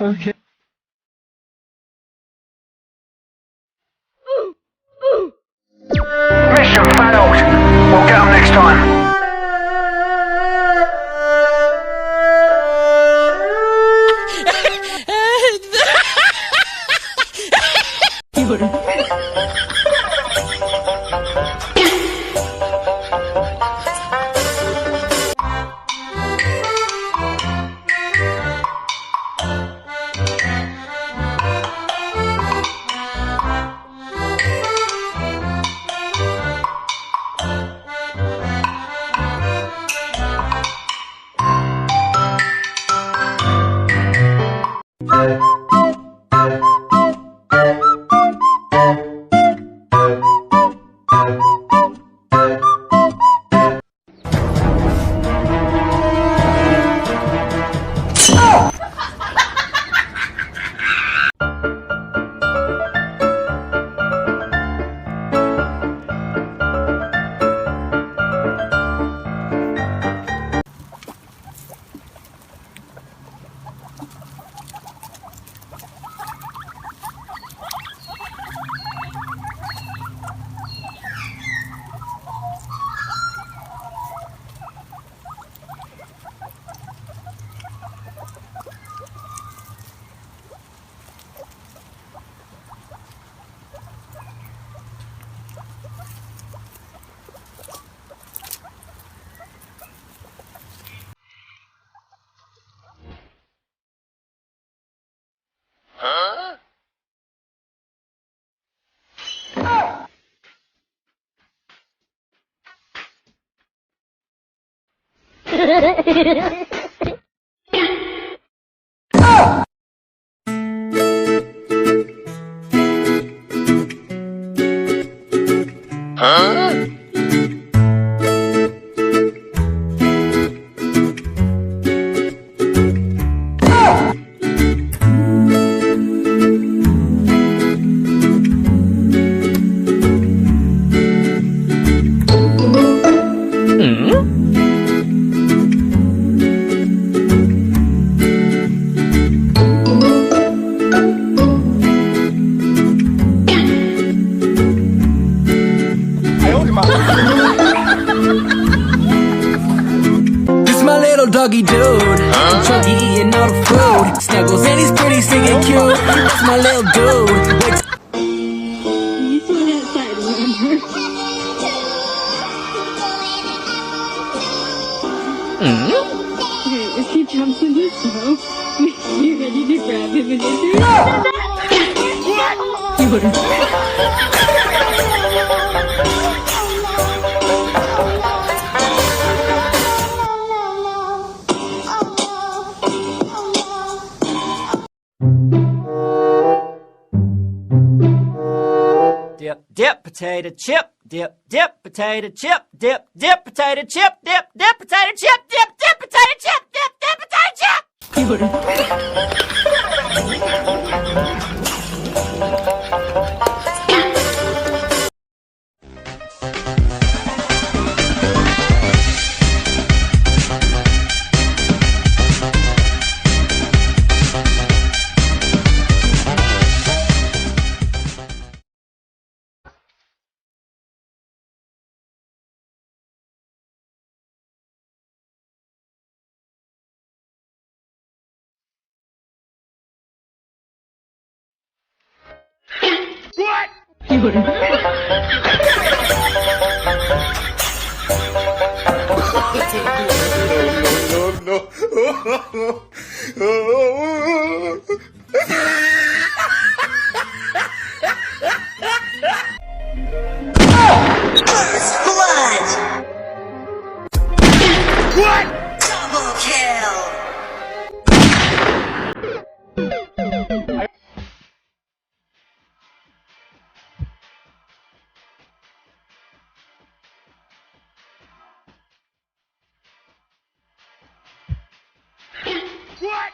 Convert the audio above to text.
Okay. Mission failed. We'll get them next time. Doggy dude, Chunky eating all the food. Snuggles and he's pretty singing cute. That's my little dude. Wait. You saw that side, remember? Okay, if he jumps in the snow, be ready to grab him and injure Dip, potato chip, dip, potato chip, dip, potato chip, dip, potato chip, dip, potato chip, dip, potato chip. First blood! What? Double kill! What?